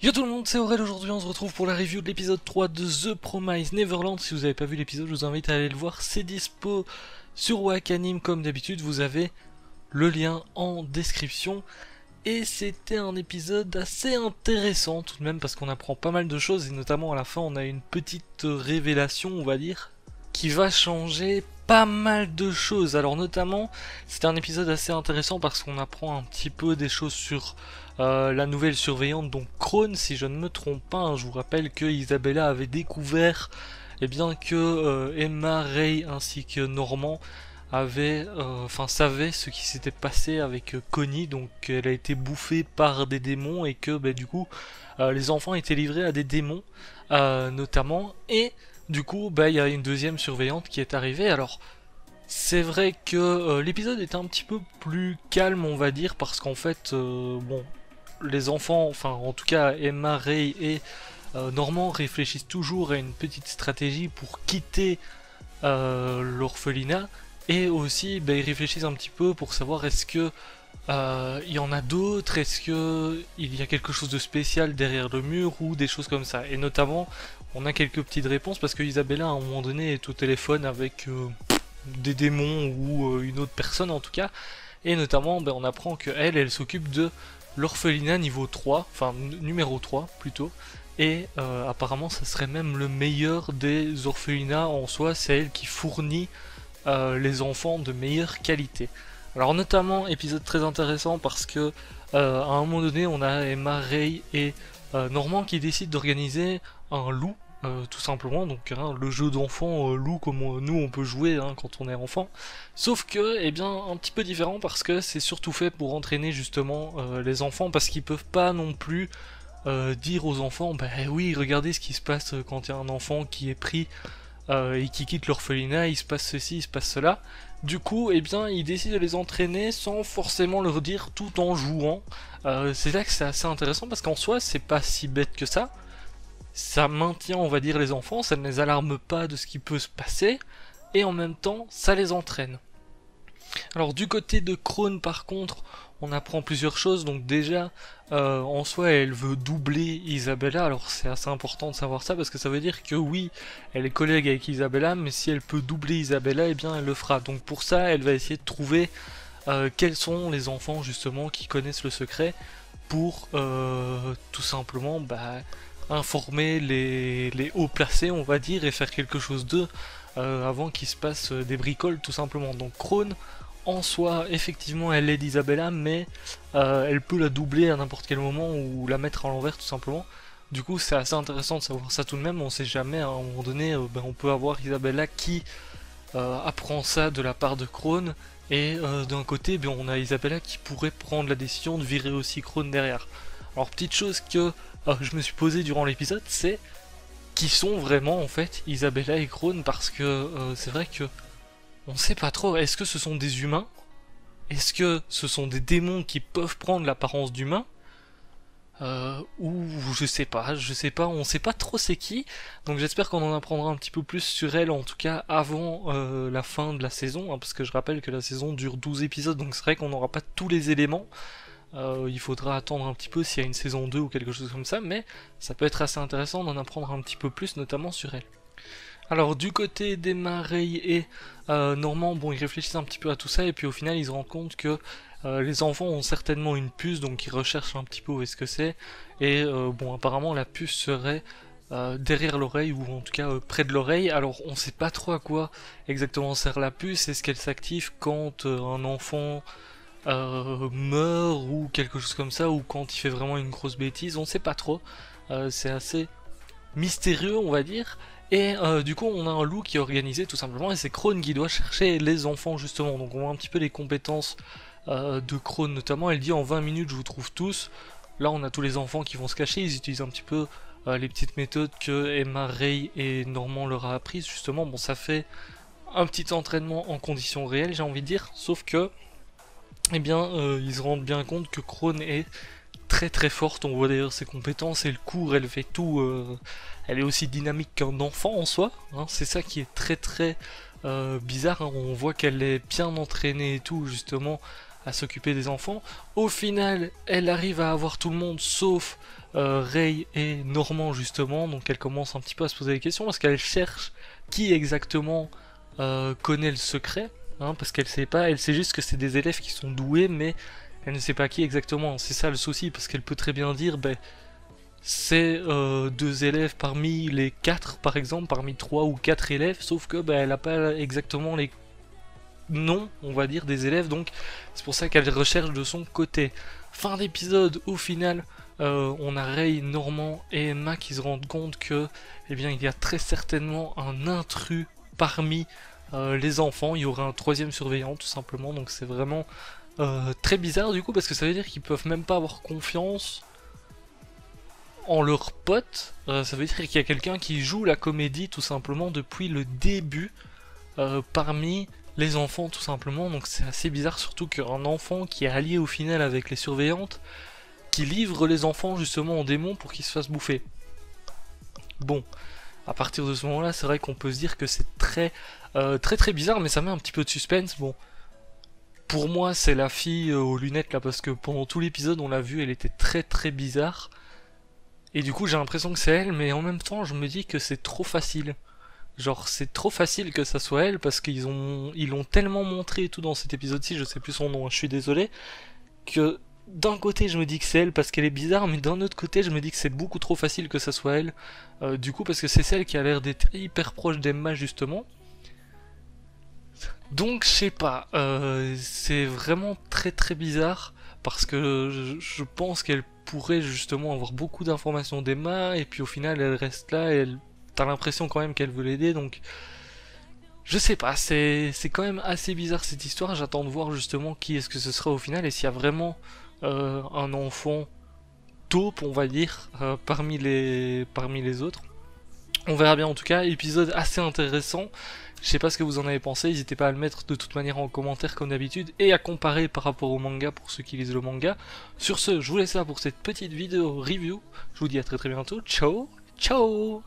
Yo tout le monde, c'est Aurel. Aujourd'hui on se retrouve pour la review de l'épisode 3 de The Promised Neverland. Si vous n'avez pas vu l'épisode, je vous invite à aller le voir, c'est dispo sur Wakanim comme d'habitude, vous avez le lien en description. Et c'était un épisode assez intéressant tout de même parce qu'on apprend pas mal de choses et notamment à la fin on a une petite révélation on va dire qui va changer pas mal de choses. Alors notamment c'était un épisode assez intéressant parce qu'on apprend un petit peu des choses sur la nouvelle surveillante, donc Krone si je ne me trompe pas, hein. Je vous rappelle que Isabella avait découvert bien que Emma, Ray ainsi que Normand savait ce qui s'était passé avec Connie, donc elle a été bouffée par des démons et que du coup les enfants étaient livrés à des démons notamment, et du coup il y a une deuxième surveillante qui est arrivée. Alors c'est vrai que l'épisode était un petit peu plus calme on va dire parce qu'en fait les enfants, enfin en tout cas Emma, Ray et Normand réfléchissent toujours à une petite stratégie pour quitter l'orphelinat. Et aussi, ils réfléchissent un petit peu pour savoir est-ce que il y en a d'autres, est-ce que il y a quelque chose de spécial derrière le mur ou des choses comme ça. Et notamment, on a quelques petites réponses parce que Isabella à un moment donné est au téléphone avec des démons ou une autre personne en tout cas. Et notamment, on apprend que elle s'occupe de l'orphelinat niveau 3, enfin numéro 3 plutôt. Et apparemment, ça serait même le meilleur des orphelinats en soi, c'est elle qui fournit les enfants de meilleure qualité. Alors notamment épisode très intéressant parce que à un moment donné on a Emma, Ray et Normand qui décident d'organiser un loup tout simplement, donc le jeu d'enfant loup comme nous on peut jouer quand on est enfant, sauf que un petit peu différent parce que c'est surtout fait pour entraîner justement les enfants parce qu'ils peuvent pas non plus dire aux enfants oui regardez ce qui se passe quand il y a un enfant qui est pris et qui quitte l'orphelinat, il se passe ceci, il se passe cela. Du coup, il décide de les entraîner sans forcément leur dire tout en jouant. C'est là que c'est assez intéressant parce qu'en soi, c'est pas si bête que ça. Ça maintient, on va dire, les enfants, ça ne les alarme pas de ce qui peut se passer, et en même temps, ça les entraîne. Alors du côté de Krone par contre, on apprend plusieurs choses. Donc déjà, en soi, elle veut doubler Isabella. Alors c'est assez important de savoir ça parce que ça veut dire que oui, elle est collègue avec Isabella, mais si elle peut doubler Isabella, elle le fera. Donc pour ça, elle va essayer de trouver quels sont les enfants justement qui connaissent le secret pour tout simplement informer les hauts placés, on va dire, et faire quelque chose d'eux avant qu'il se passe des bricoles tout simplement. Donc Krone en soi, effectivement, elle aide Isabella, mais elle peut la doubler à n'importe quel moment ou la mettre à l'envers tout simplement. Du coup, c'est assez intéressant de savoir ça tout de même. On sait jamais, à un moment donné, on peut avoir Isabella qui apprend ça de la part de Krone, et d'un côté, on a Isabella qui pourrait prendre la décision de virer aussi Krone derrière. Alors, petite chose que je me suis posée durant l'épisode, c'est qui sont vraiment en fait Isabella et Krone, parce que c'est vrai que on sait pas trop, est-ce que ce sont des humains? Est-ce que ce sont des démons qui peuvent prendre l'apparence d'humains? Ou je sais pas, on sait pas trop c'est qui, donc j'espère qu'on en apprendra un petit peu plus sur elle, en tout cas avant la fin de la saison, parce que je rappelle que la saison dure 12 épisodes, donc c'est vrai qu'on n'aura pas tous les éléments, il faudra attendre un petit peu s'il y a une saison 2 ou quelque chose comme ça, mais ça peut être assez intéressant d'en apprendre un petit peu plus, notamment sur elle. Alors du côté d'Emma, Ray et Normand, ils réfléchissent un petit peu à tout ça et puis au final ils se rendent compte que les enfants ont certainement une puce, donc ils recherchent un petit peu où est-ce que c'est, et apparemment la puce serait derrière l'oreille ou en tout cas près de l'oreille. Alors on sait pas trop à quoi exactement sert la puce, est-ce qu'elle s'active quand un enfant meurt ou quelque chose comme ça, ou quand il fait vraiment une grosse bêtise, on sait pas trop, c'est assez mystérieux on va dire. Et du coup on a un loup qui est organisé tout simplement, et c'est Krone qui doit chercher les enfants justement. Donc on voit un petit peu les compétences de Krone notamment. Elle dit en 20 minutes je vous trouve tous. Là on a tous les enfants qui vont se cacher, ils utilisent un petit peu les petites méthodes que Emma, Ray et Normand leur a apprises justement. Bon, ça fait un petit entraînement en conditions réelles j'ai envie de dire, sauf que ils se rendent bien compte que Krone est très très forte. On voit d'ailleurs ses compétences, elle court, elle fait tout, elle est aussi dynamique qu'un enfant en soi, c'est ça qui est très très bizarre, on voit qu'elle est bien entraînée et tout justement à s'occuper des enfants. Au final, elle arrive à avoir tout le monde sauf Rey et Normand justement, donc elle commence un petit peu à se poser des questions parce qu'elle cherche qui exactement connaît le secret, hein, parce qu'elle sait pas, elle sait juste que c'est des élèves qui sont doués, mais elle ne sait pas qui exactement. C'est ça le souci, parce qu'elle peut très bien dire, ben, c'est 2 élèves parmi les 4 par exemple, parmi 3 ou 4 élèves, sauf que ben, elle n'a pas exactement les noms, on va dire, des élèves, donc c'est pour ça qu'elle recherche de son côté. Fin d'épisode, au final, on a Rey, Normand et Emma qui se rendent compte que, eh bien, il y a très certainement un intrus parmi les enfants. Il y aura un 3e surveillant, tout simplement. Donc c'est vraiment très bizarre du coup, parce que ça veut dire qu'ils peuvent même pas avoir confiance en leurs potes. Ça veut dire qu'il y a quelqu'un qui joue la comédie tout simplement depuis le début parmi les enfants tout simplement. Donc c'est assez bizarre, surtout qu'un enfant qui est allié au final avec les surveillantes, qui livre les enfants justement aux démons pour qu'ils se fassent bouffer. Bon, à partir de ce moment-là, c'est vrai qu'on peut se dire que c'est très bizarre, mais ça met un petit peu de suspense. Bon, pour moi, c'est la fille aux lunettes là, parce que pendant tout l'épisode, on l'a vu, elle était très bizarre. Et du coup, j'ai l'impression que c'est elle, mais en même temps, je me dis que c'est trop facile. Genre, c'est trop facile que ça soit elle, parce qu'ils l'ont tellement montré et tout dans cet épisode-ci, je sais plus son nom, je suis désolé, que d'un côté je me dis que c'est elle parce qu'elle est bizarre, mais d'un autre côté je me dis que c'est beaucoup trop facile que ça soit elle, du coup parce que c'est celle qui a l'air d'être hyper proche d'Emma justement. Donc je sais pas, c'est vraiment très bizarre, parce que je pense qu'elle pourrait justement avoir beaucoup d'informations d'Emma, et puis au final elle reste là, et t'as l'impression quand même qu'elle veut l'aider, donc je sais pas, c'est quand même assez bizarre cette histoire. J'attends de voir justement qui est-ce que ce sera au final, et s'il y a vraiment un enfant taupe, on va dire, parmi les autres. On verra bien. En tout cas, épisode assez intéressant. Je sais pas ce que vous en avez pensé, n'hésitez pas à le mettre de toute manière en commentaire comme d'habitude, et à comparer par rapport au manga pour ceux qui lisent le manga. Sur ce, je vous laisse là pour cette petite vidéo review. Je vous dis à très bientôt. Ciao, ciao.